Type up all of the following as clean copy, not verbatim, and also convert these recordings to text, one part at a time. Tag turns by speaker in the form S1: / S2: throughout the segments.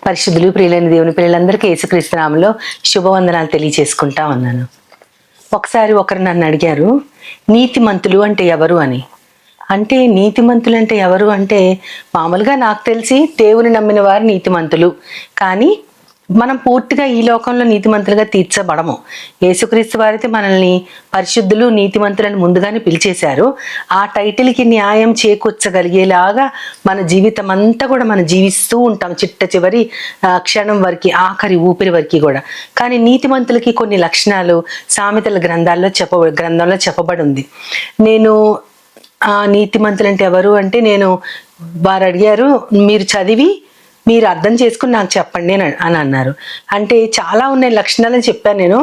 S1: పరిశుద్ధులు ప్రియులైన దేవుని పిల్లలందరికీ యేసుక్రీస్తు నామములో శుభవందనాలు తెలియజేసుకుంటా ఉన్నాను. ఒకసారి ఒకరు నన్ను అడిగారు, నీతిమంతులు అంటే ఎవరు అని. అంటే నీతిమంతులు అంటే ఎవరు అంటే, మామూలుగా నాకు తెలిసి దేవుని నమ్మిన వారు నీతిమంతులు. కానీ మనం పూర్తిగా ఈ లోకంలో నీతిమంతులుగా తీర్చబడము. యేసుక్రీస్తు వారైతే మనల్ని పరిశుద్ధులు నీతిమంతులని ముందుగానే పిలిచేశారు. ఆ టైటిల్కి న్యాయం చేకూర్చగలిగేలాగా మన జీవితం అంతా కూడా మనం జీవిస్తూ ఉంటాం, చిట్ట చివరి క్షణం వరకు, ఆఖరి ఊపిరి వరకు కూడా. కానీ నీతిమంతులకి కొన్ని లక్షణాలు సామెతల గ్రంథంలో చెప్పబడి ఉంది. నేను నీతిమంతులు అంటే ఎవరు అంటే, వారు అడిగారు, మీరు చదివి మీరు అర్థం చేసుకుని నాకు చెప్పండి అని అన్నారు. అంటే చాలా ఉన్నాయి లక్షణాలని చెప్పాను నేను.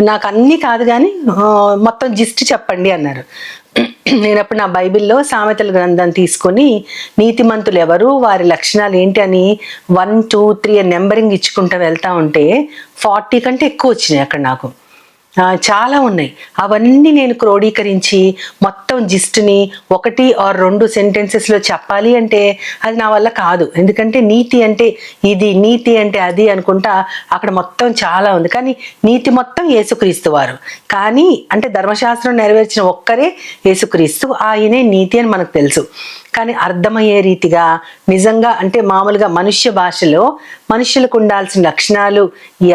S1: నాకు అన్నీ కాదు కానీ మొత్తం జిస్ట్ చెప్పండి అన్నారు. నేను అప్పుడు నా బైబిల్లో సామెతల గ్రంథం తీసుకొని నీతిమంతులు ఎవరు, వారి లక్షణాలు ఏంటి అని 1, 2, 3 అని నెంబరింగ్ ఇచ్చుకుంటూ వెళ్తా ఉంటే 40 కంటే ఎక్కువ వచ్చినాయి అక్కడ నాకు. చాలా ఉన్నాయి. అవన్నీ నేను క్రోడీకరించి మొత్తం జిస్ట్ని 1 or 2 సెంటెన్సెస్లో చెప్పాలి అంటే అది నా వల్ల కాదు. ఎందుకంటే నీతి అంటే ఇది, నీతి అంటే అది అనుకుంటా అక్కడ మొత్తం చాలా ఉంది. కానీ నీతి మొత్తం యేసుక్రీస్తు వారు. కానీ అంటే ధర్మశాస్త్రం నెరవేర్చిన ఒక్కరే యేసుక్రీస్తు, ఆయనే నీతి అని మనకు తెలుసు. కానీ అర్థమయ్యే రీతిగా నిజంగా అంటే మామూలుగా మనుష్య భాషలో మనుషులకు ఉండాల్సిన లక్షణాలు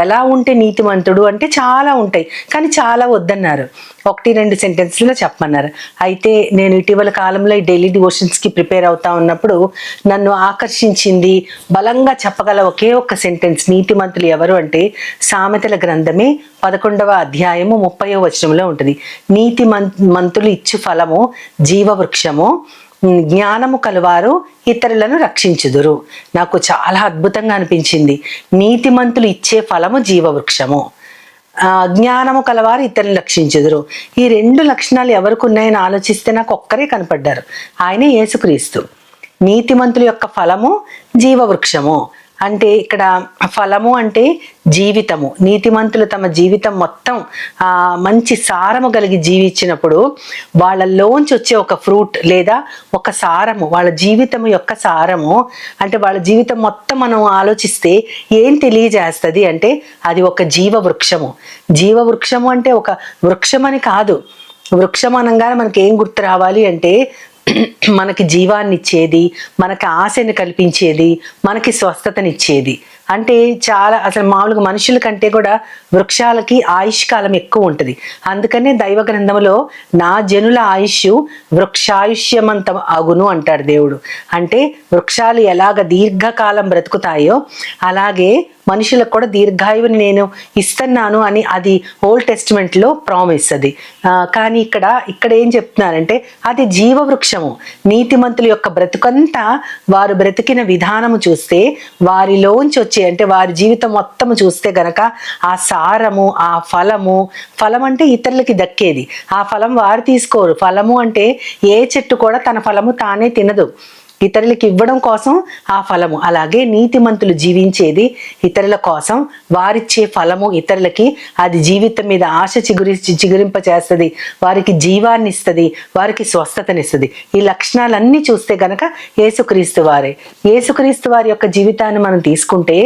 S1: ఎలా ఉంటే నీతిమంతుడు అంటే చాలా ఉంటాయి, కానీ చాలా వద్దన్నారు. 1-2 సెంటెన్స్లో చెప్పమన్నారు. అయితే నేను ఇటీవల కాలంలో ఈ డైలీ డివోషన్స్కి ప్రిపేర్ అవుతా ఉన్నప్పుడు నన్ను ఆకర్షించింది, బలంగా చెప్పగల ఒకే ఒక్క సెంటెన్స్ నీతిమంతులు ఎవరు అంటే సామెతల గ్రంథమే 11వ అధ్యాయము 30వ వచనంలో ఉంటుంది. నీతిమంతులు ఇచ్చు ఫలము జీవవృక్షము, జ్ఞానము కలవారు ఇతరులను రక్షించుదురు. నాకు చాలా అద్భుతంగా అనిపించింది. నీతిమంతులు ఇచ్చే ఫలము జీవవృక్షము, జ్ఞానము కలవారు ఇతరులను రక్షించుదురు. ఈ 2 లక్షణాలు ఎవరికి ఉన్నాయని ఆలోచిస్తే నాకు ఒక్కరే కనపడ్డారు, ఆయనే యేసుక్రీస్తు. నీతిమంతుల యొక్క ఫలము జీవవృక్షము అంటే ఇక్కడ ఫలము అంటే జీవితము. నీతిమంతులు తమ జీవితం మొత్తం మంచి సారము కలిగి జీవించినప్పుడు వాళ్ళలోంచి వచ్చే ఒక ఫ్రూట్ లేదా ఒక సారము, వాళ్ళ జీవితం యొక్క సారము అంటే వాళ్ళ జీవితం మొత్తం మనం ఆలోచిస్తే ఏం తెలియజేస్తుంది అంటే అది ఒక జీవవృక్షము. జీవవృక్షము అంటే ఒక వృక్షం అని కాదు. వృక్షం అనగానే మనకి ఏం గుర్తు రావాలి అంటే మనకి జీవాన్ని ఇచ్చేది, మనకి ఆశని కల్పించేది, మనకి స్వస్థతనిచ్చేది. అంటే చాలా అసలు మామూలుగా మనుషుల కంటే కూడా వృక్షాలకి ఆయుష్ కాలం ఎక్కువ ఉంటుంది. అందుకనే దైవ గ్రంథంలో నా జనుల ఆయుష్ వృక్షాయుష్యమంతం అగును అంటాడు దేవుడు. అంటే వృక్షాలు ఎలాగ దీర్ఘకాలం బ్రతుకుతాయో అలాగే మనుషులకు కూడా దీర్ఘాయువుని నేను ఇస్తున్నాను అని అది ఓల్డ్ టెస్టిమెంట్లో ప్రామిస్ అది. కానీ ఇక్కడ ఏం చెప్తున్నారంటే అది జీవవృక్షము. నీతిమంతుల యొక్క బ్రతుకంతా వారు బ్రతికిన విధానము చూస్తే, వారిలోంచి వచ్చే అంటే వారి జీవితం మొత్తము చూస్తే గనక ఆ సారము, ఆ ఫలం అంటే ఇతరులకి దక్కేది. ఆ ఫలం వారు తీసుకోరు. ఫలము అంటే ఏ చెట్టు కూడా తన ఫలము తానే తినదు, ఇతరులకి ఇవ్వడం కోసం ఆ ఫలము. అలాగే నీతిమంతులు జీవించేది ఇతరుల కోసం, వారిచ్చే ఫలము ఇతరులకి అది జీవితం మీద ఆశ చిగురింప చేస్తుంది, వారికి జీవాన్ని ఇస్తుంది, వారికి స్వస్థతనిస్తుంది. ఈ లక్షణాలన్నీ చూస్తే గనక యేసుక్రీస్తు వారే. యేసుక్రీస్తు వారి యొక్క జీవితాన్ని మనం తీసుకుంటే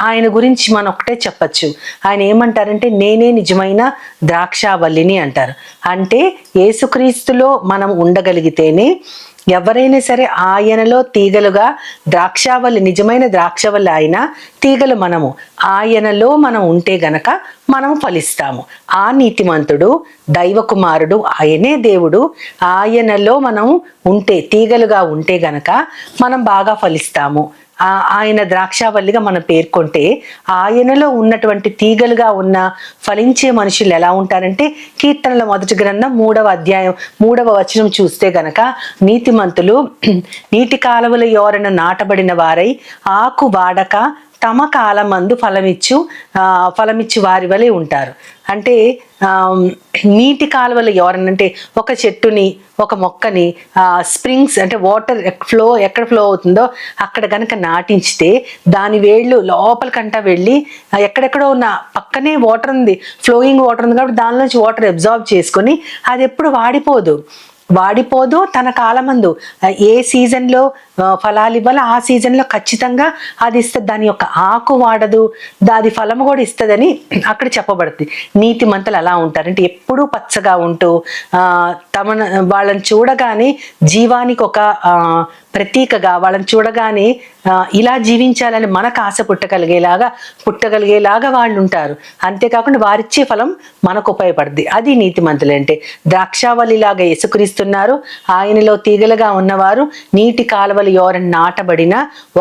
S1: ఆయన గురించి మనం ఒకటే చెప్పచ్చు. ఆయన ఏమంటారంటే నేనే నిజమైన ద్రాక్షావల్లిని అంటారు. అంటే యేసుక్రీస్తులో మనం ఉండగలిగితేనే ఎవరైనా సరే ఆయనలో తీగలుగా, ద్రాక్షావల్లి నిజమైన ద్రాక్షావల్లి ఆయన, తీగలు మనము. ఆయనలో మనం ఉంటే గనక మనము ఫలిస్తాము. ఆ నీతిమంతుడు దైవ కుమారుడు, ఆయనే దేవుడు. ఆయనలో మనం ఉంటే, తీగలుగా ఉంటే గనక మనం బాగా ఫలిస్తాము. ఆయన ద్రాక్షావల్లిగా మనం పేర్కొంటే ఆయనలో ఉన్నటువంటి తీగలుగా ఉన్న ఫలించే మనుషులు ఎలా ఉంటారంటే కీర్తనల 1వ గ్రంథం 3వ అధ్యాయం 3వ వచనం చూస్తే గనక నీతిమంతులు నీటి కాలువల యోరన నాటబడిన వారై ఆకు వాడక తమ కాలమందు ఫలమిచ్చు వారి వలె ఉంటారు. అంటే నీటి కాలువలు ఎవరనంటే ఒక చెట్టుని, ఒక మొక్కని స్ప్రింగ్స్ అంటే వాటర్ ఎక్కడ ఫ్లో అవుతుందో అక్కడ కనుక నాటించితే దాని వేళ్ళు లోపలికంటా వెళ్ళి ఎక్కడెక్కడో ఉన్న పక్కనే వాటర్ ఉంది, ఫ్లోయింగ్ వాటర్ ఉంది కాబట్టి దానిలోంచి వాటర్ అబ్జార్బ్ చేసుకొని అది ఎప్పుడు వాడిపోదు. వాడిపోదు. తన కాలమందు ఏ సీజన్లో ఫలాలు ఇవ్వాలో ఆ సీజన్లో ఖచ్చితంగా అది ఇస్తుంది. దాని యొక్క ఆకు వాడదు, అది ఫలము కూడా ఇస్తుందని అక్కడ చెప్పబడుతుంది. నీతిమంతులు అలా ఉంటారు, అంటే ఎప్పుడూ పచ్చగా ఉంటూ వాళ్ళని చూడగానే జీవానికి ఒక ప్రతీకగా, వాళ్ళని చూడగానే ఇలా జీవించాలని మనకు ఆశ పుట్టగలిగేలాగా వాళ్ళు ఉంటారు. అంతేకాకుండా వారిచ్చే ఫలం మనకు ఉపయోగపడుద్ది. అది నీతిమంతులు అంటే. ద్రాక్షావళిలాగా యేసుక్రీస్తున్నారు, ఆయనలో తీగలుగా ఉన్నవారు నీటి కాలువలు ఎవరని నాటబడిన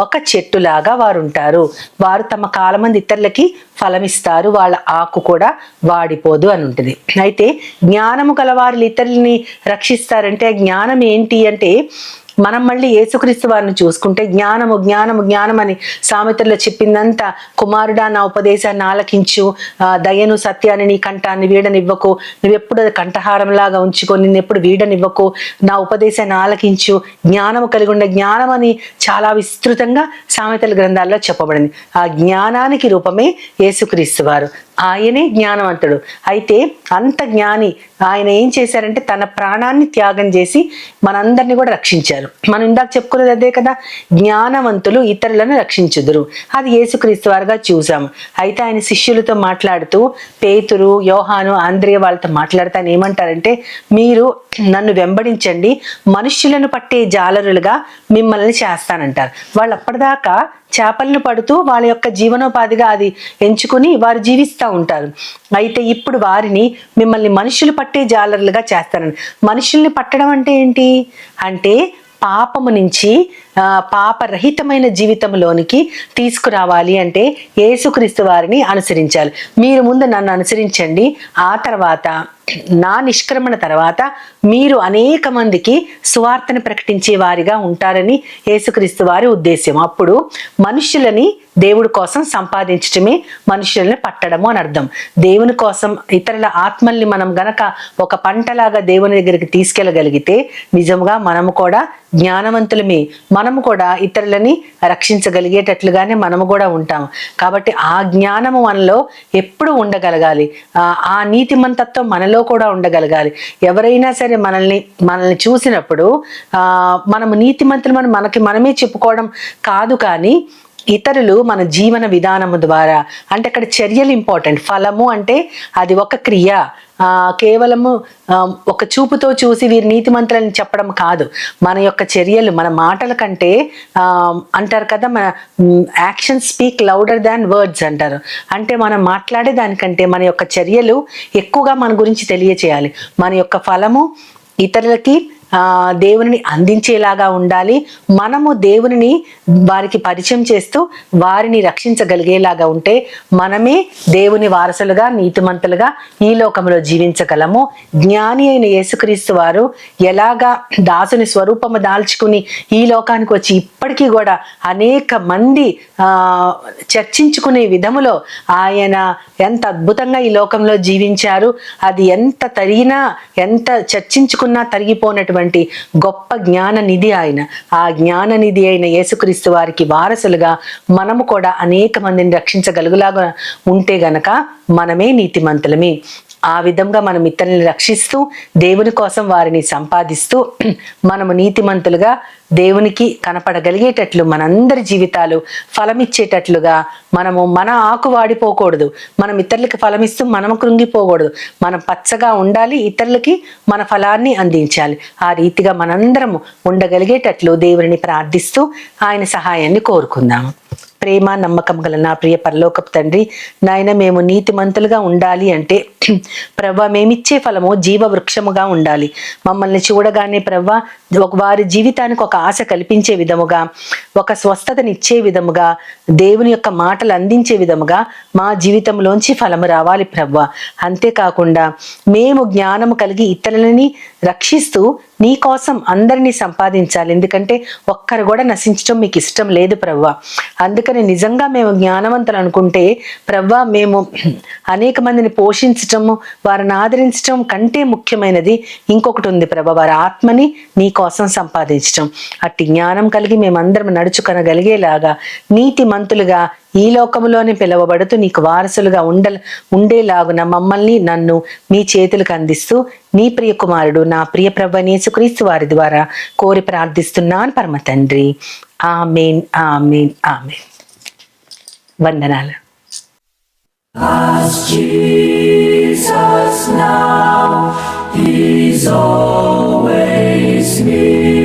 S1: ఒక చెట్టులాగా వారు ఉంటారు. వారు తమ కాలమంది ఇతరులకి ఫలమిస్తారు, వాళ్ళ ఆకు కూడా వాడిపోదు అని ఉంటుంది. అయితే జ్ఞానము గలవారు ఇతరులని రక్షిస్తారంటే జ్ఞానం ఏంటి అంటే, మనం మళ్ళీ యేసుక్రీస్తు వారిని చూసుకుంటే జ్ఞానము జ్ఞానము జ్ఞానం అని సామెతల్లో చెప్పిందంతా, కుమారుడా నా ఉపదేశాన్ని ఆలకించు, దయను సత్యాన్ని నీ కంఠాన్ని వీడనివ్వకు, నువ్వెప్పుడు అది కంఠహారంలాగా ఉంచుకో, నిన్నెప్పుడు వీడనివ్వకు, నా ఉపదేశాన్ని ఆలకించు, జ్ఞానము కలిగి ఉండే జ్ఞానం అని చాలా విస్తృతంగా సామెతల గ్రంథాల్లో చెప్పబడింది. ఆ జ్ఞానానికి రూపమే యేసుక్రీస్తు వారు. ఆయనే జ్ఞానవంతుడు. అయితే అంత జ్ఞాని ఆయన ఏం చేశారంటే తన ప్రాణాన్ని త్యాగం చేసి మనందరినీ కూడా రక్షించారు. మనం ఇందాక చెప్పుకున్నది అదే కదా, జ్ఞానవంతులు ఇతరులను రక్షించుదురు. అది యేసుక్రీస్తు వారుగా చూసాము. అయితే ఆయన శిష్యులతో మాట్లాడుతూ, పేతురు, యోహాను, ఆంద్రియ వాళ్ళతో మాట్లాడుతూ ఆయన ఏమంటారంటే, మీరు నన్ను వెంబడించండి, మనుష్యులను పట్టే జాలరులుగా మిమ్మల్ని చేస్తానంటారు. వాళ్ళు అప్పటిదాకా చేపలను పడుతూ వాళ్ళ యొక్క జీవనోపాధిగా అది ఎంచుకుని వారు జీవిస్తూ ఉంటారు. అయితే ఇప్పుడు వారిని మిమ్మల్ని మనుషులు పట్టే జాలరులుగా చేస్తారని. మనుషుల్ని పట్టడం అంటే ఏంటి అంటే, పాపము నుంచి పాపరహితమైన జీవితంలోనికి తీసుకురావాలి అంటే యేసుక్రీస్తు వారిని అనుసరించాలి. మీరు ముందు నన్ను అనుసరించండి, ఆ తర్వాత నా నిష్క్రమణ తర్వాత మీరు అనేక మందికి సువార్తను ప్రకటించే వారిగా ఉంటారని యేసుక్రీస్తు వారి ఉద్దేశం. అప్పుడు మనుషులని దేవుడి కోసం సంపాదించటమే మనుషుల్ని పట్టడము అని అర్థం. దేవుని కోసం ఇతరుల ఆత్మల్ని మనం గనక ఒక పంటలాగా దేవుని దగ్గరికి తీసుకెళ్ళగలిగితే నిజంగా మనము కూడా జ్ఞానవంతులమే. మనము కూడా ఇతరులని రక్షించగలిగేటట్లుగానే మనము కూడా ఉంటాము. కాబట్టి ఆ జ్ఞానము మనలో ఎప్పుడు ఉండగలగాలి, ఆ నీతిమంతత్వం మనలో కూడా ఉండగలగాలి. ఎవరైనా సరే మనల్ని చూసినప్పుడు మనము నీతిమంతులు మనమే చెప్పుకోవడం కాదు, కానీ ఇతరులు మన జీవన విధానము ద్వారా, అంటే అక్కడ చర్యలు ఇంపార్టెంట్. ఫలము అంటే అది ఒక క్రియ, కేవలము ఒక చూపుతో చూసి వీరు నీతిమంతులని చెప్పడం కాదు. మన యొక్క చర్యలు, మన మాటల కంటే అంటారు కదా, మన యాక్షన్ స్పీక్ లౌడర్ దాన్ వర్డ్స్ అంటారు. అంటే మనం మాట్లాడే దానికంటే మన యొక్క చర్యలు ఎక్కువగా మన గురించి తెలియచేయాలి. మన యొక్క ఫలము ఇతరులకి దేవుని అందించేలాగా ఉండాలి. మనము దేవుని వారికి పరిచయం చేస్తూ వారిని రక్షించగలిగేలాగా ఉంటే మనమే దేవుని వారసులుగా, నీతిమంతులుగా ఈ లోకంలో జీవించగలము. జ్ఞాని అయిన యేసుక్రీస్తు వారు ఎలాగా దాసుని స్వరూపము దాల్చుకుని ఈ లోకానికి వచ్చి ఇప్పటికీ కూడా అనేక మంది చర్చించుకునే విధములో ఆయన ఎంత అద్భుతంగా ఈ లోకంలో జీవించారు. అది ఎంత తరిగినా, ఎంత చర్చించుకున్నా తరిగిపోనటువంటి గొప్ప జ్ఞాన నిధి ఆయన. ఆ జ్ఞాన నిధి అయిన యేసుక్రీస్తు వారికి వారసులుగా మనము కూడా అనేక మందిని రక్షించగలుగులాగా ఉంటే గనక మనమే నీతిమంతులమే. ఆ విధంగా మనం ఇతరులను రక్షిస్తూ దేవుని కోసం వారిని సంపాదిస్తూ మనము నీతిమంతులుగా దేవునికి కనపడగలిగేటట్లు మనందరి జీవితాలు ఫలమిచ్చేటట్లుగా మనము మన ఆకు వాడిపోకూడదు. మనం ఇతరులకి ఫలమిస్తూ మనము కృంగిపోకూడదు. మనం పచ్చగా ఉండాలి, ఇతరులకి మన ఫలాన్ని అందించాలి. ఆ రీతిగా మనందరము ఉండగలిగేటట్లు దేవుని ప్రార్థిస్తూ ఆయన సహాయాన్ని కోరుకుందాము. ప్రేమ నమ్మకం గల నా ప్రియ పరలోకపు తండ్రి, నాయన మేము నీతిమంతులుగా ఉండాలి అంటే ప్రవ్వా మేమిచ్చే ఫలము జీవ వృక్షముగా ఉండాలి. మమ్మల్ని చూడగానే ప్రవ్వా వారి జీవితానికి ఒక ఆశ కల్పించే విధముగా, ఒక స్వస్థతనిచ్చే విధముగా, దేవుని యొక్క మాటలు అందించే విధముగా మా జీవితంలోంచి ఫలము రావాలి ప్రవ్వా. అంతేకాకుండా మేము జ్ఞానము కలిగి ఇతరులని రక్షిస్తూ నీ కోసం అందరినీ సంపాదించాలి. ఎందుకంటే ఒక్కరు కూడా నశించడం మీకు ఇష్టం లేదు ప్రవ్వా. అందుకని నిజంగా మేము జ్ఞానవంతులు అనుకుంటే ప్రవ్వా, మేము అనేక మందిని పోషించటము, వారిని ఆదరించడం కంటే ముఖ్యమైనది ఇంకొకటి ఉంది ప్రభా, వారి ఆత్మని నీ కోసం సంపాదించటం. అట్టి జ్ఞానం కలిగి మేమందరం నడుచుకొనగలిగేలాగా నీతిమంతులుగా ఈ లోకములోనే పిలువబడుతూ నీకు వారసులుగా ఉండేలాగున మమ్మల్ని నన్ను మీ చేతులకు అందిస్తూ నీ ప్రియ కుమారుడు నా ప్రియ ప్రభు యేసుక్రీస్తు వారి ద్వారా కోరి ప్రార్థిస్తున్నాను పరమ తండ్రి. ఆమేన్, ఆమేన్, ఆమేన్. వందనాలు. As Jesus now, He's always near.